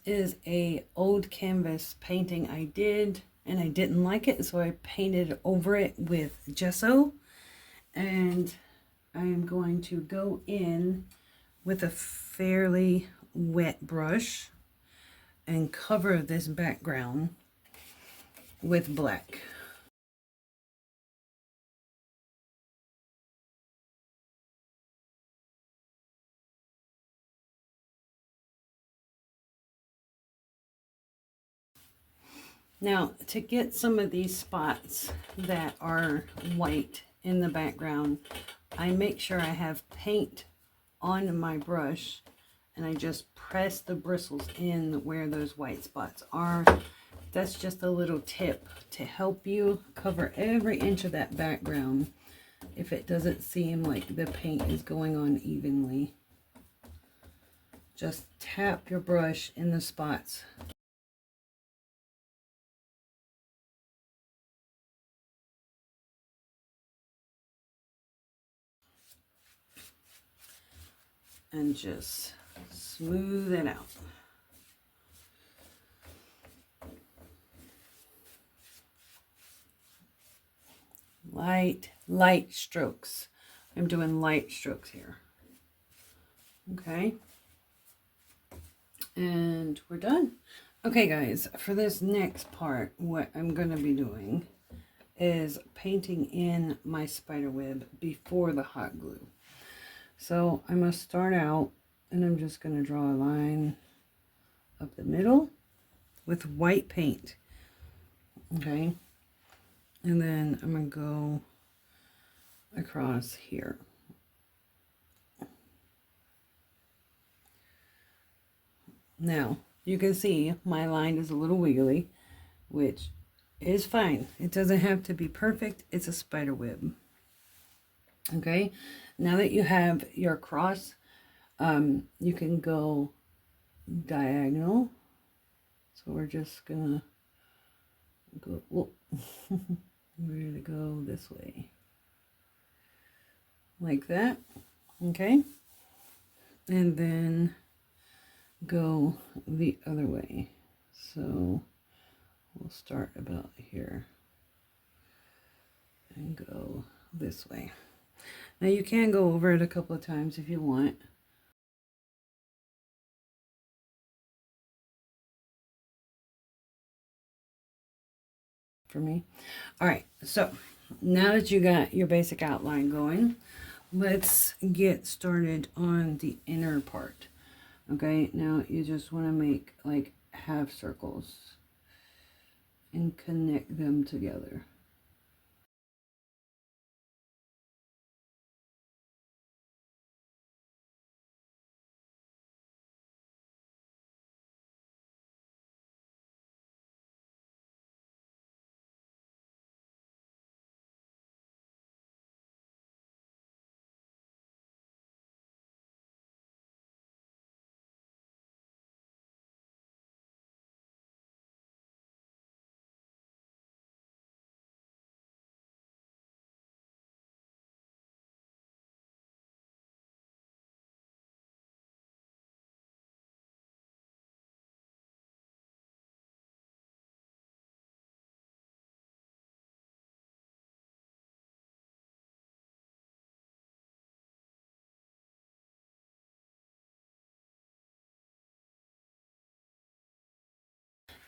is a old canvas painting I did, and I didn't like it, so I painted over it with gesso. And I am going to go in with a fairly wet brush and cover this background with black. Now, to get some of these spots that are white in the background, I make sure I have paint on my brush and I just press the bristles in where those white spots are. That's just a little tip to help you cover every inch of that background if it doesn't seem like the paint is going on evenly. Just tap your brush in the spots. And just smooth it out. Light strokes. I'm doing light strokes here. Okay. And we're done. Okay, guys, for this next part, what I'm going to be doing is painting in my spider web before the hot glue. So I'm going to start out, and I'm just going to draw a line up the middle with white paint. Okay. And then I'm going to go across here. Now, you can see my line is a little wiggly, which is fine. It doesn't have to be perfect. It's a spider web. Okay, now that you have your cross, you can go diagonal. So we're just gonna go, whoop. We're gonna go this way. Like that. Okay. And then go the other way. So we'll start about here and go this way. Now you can go over it a couple of times if you want. For me. All right, so now that you got your basic outline going, let's get started on the inner part. Okay, now you just want to make like half circles and connect them together.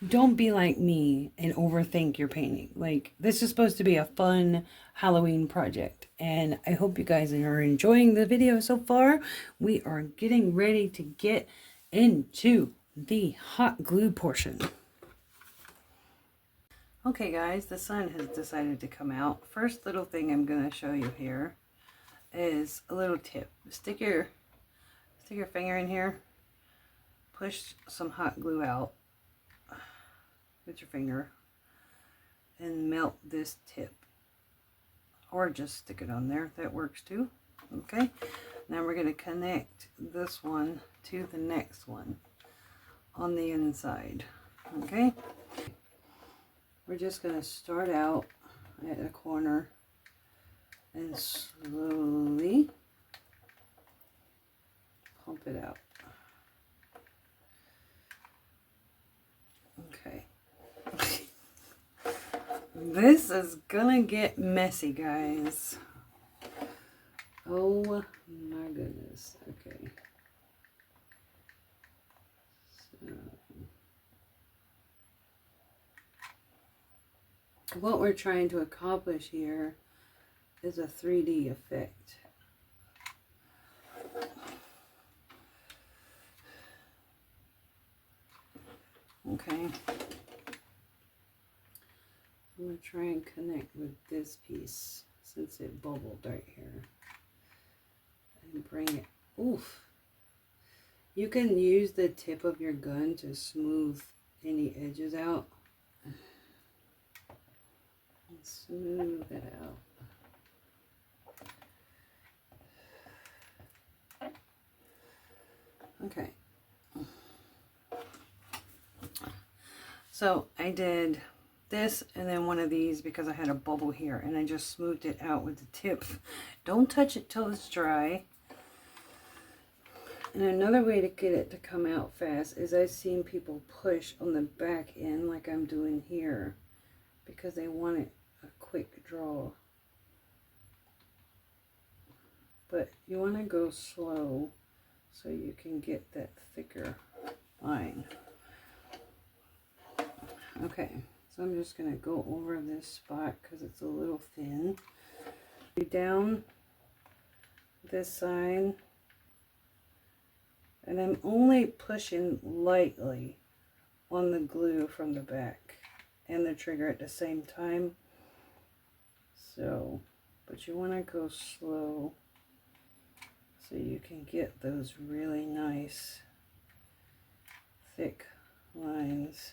Don't be like me and overthink your painting. Like, this is supposed to be a fun Halloween project, and I hope you guys are enjoying the video so far. We are getting ready to get into the hot glue portion. Okay guys, the sun has decided to come out. First little thing I'm going to show you here is a little tip. Stick your finger in here, push some hot glue out with your finger, and melt this tip, or just stick it on there. That works too. Okay, now we're going to connect this one to the next one on the inside. Okay, we're just going to start out at a corner and slowly pump it out. This is gonna get messy, guys. Oh my goodness. Okay. So, what we're trying to accomplish here is a 3D effect. Okay. I'm going to try and connect with this piece since it bubbled right here. And bring it. Oof. You can use the tip of your gun to smooth any edges out. And smooth it out. Okay. So I did this and then one of these because I had a bubble here, and I just smoothed it out with the tip. Don't touch it till it's dry. And another way to get it to come out fast is I've seen people push on the back end like I'm doing here because they want it a quick draw. But you want to go slow so you can get that thicker line. Okay, so I'm just going to go over this spot because it's a little thin. Down this side, and I'm only pushing lightly on the glue from the back and the trigger at the same time. So, but you want to go slow so you can get those really nice thick lines.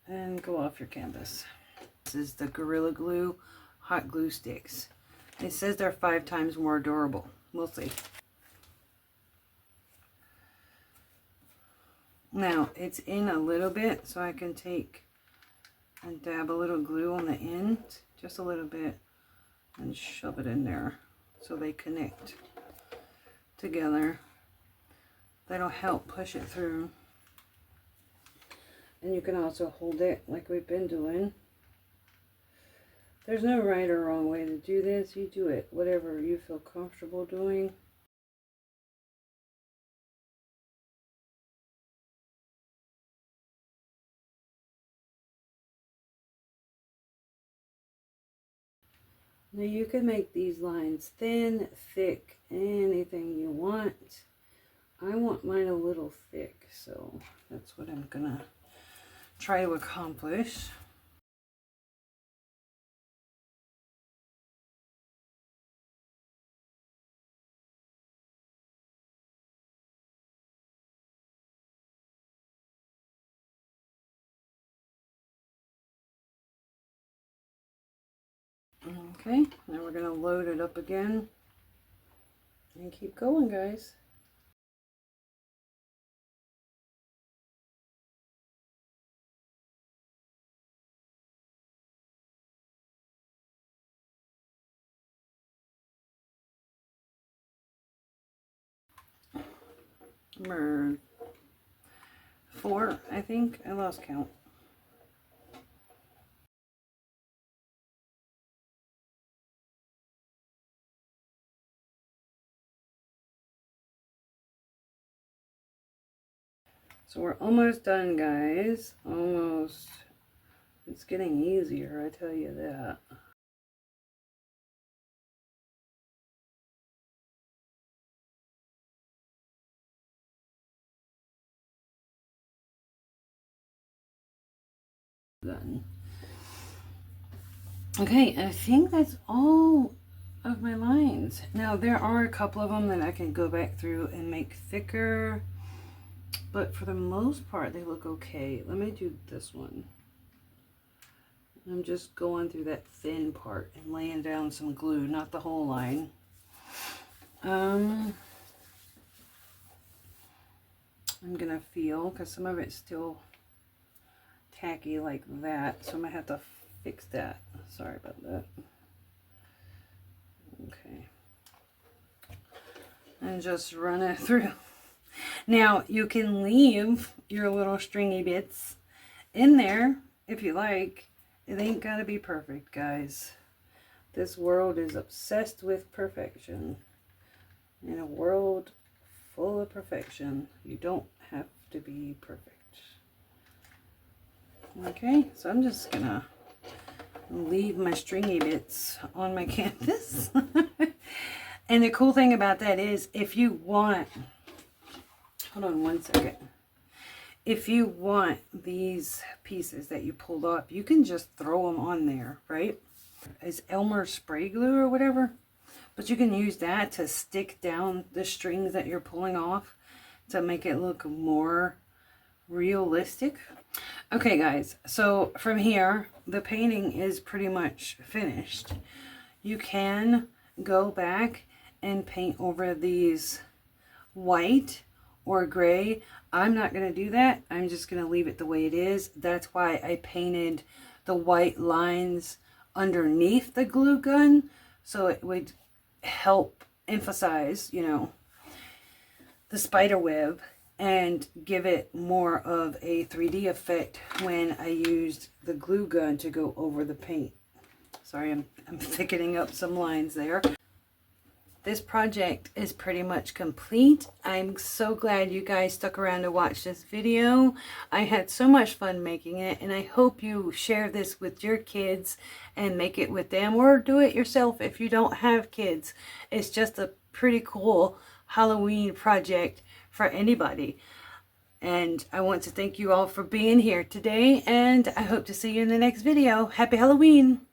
And go off your canvas. This is the Gorilla Glue hot glue sticks. It says they're 5 times more durable. We'll see. Now it's in a little bit, so I can take and dab a little glue on the end, just a little bit, and shove it in there so they connect together. That'll help push it through. And you can also hold it like we've been doing. There's no right or wrong way to do this. You do it whatever you feel comfortable doing. Now you can make these lines thin, thick, anything you want. I want mine a little thick, so that's what I'm gonna try to accomplish. Okay, now we're gonna load it up again and keep going, guys. Number 4, I think. I lost count. So we're almost done, guys. Almost. It's getting easier, I tell you that. Done. Okay, I think that's all of my lines. Now there are a couple of them that I can go back through and make thicker, but for the most part they look okay. Let me do this one. I'm just going through that thin part and laying down some glue, not the whole line. I'm gonna feel, because some of it's still tacky like that, so I'm gonna have to fix that. Sorry about that. Okay, and just run it through. Now you can leave your little stringy bits in there if you like, It ain't gotta be perfect, guys. This world is obsessed with perfection. In a world full of perfection, you don't have to be perfect. Okay, so I'm just gonna leave my stringy bits on my canvas. And the cool thing about that is, if you want, hold on one second. If you want these pieces that you pulled off, you can just throw them on there, right? It's Elmer spray glue or whatever. But you can use that to stick down the strings that you're pulling off to make it look more realistic. Okay guys, so from here, the painting is pretty much finished. You can go back and paint over these white or gray. I'm not going to do that. I'm just going to leave it the way it is. That's why I painted the white lines underneath the glue gun, so it would help emphasize, you know, the spider web and give it more of a 3D effect when I used the glue gun to go over the paint. Sorry, I'm thickening up some lines there. This project is pretty much complete. I'm so glad you guys stuck around to watch this video. I had so much fun making it, and I hope you share this with your kids and make it with them, or do it yourself if you don't have kids. It's just a pretty cool Halloween project for anybody. And I want to thank you all for being here today, and I hope to see you in the next video. Happy Halloween!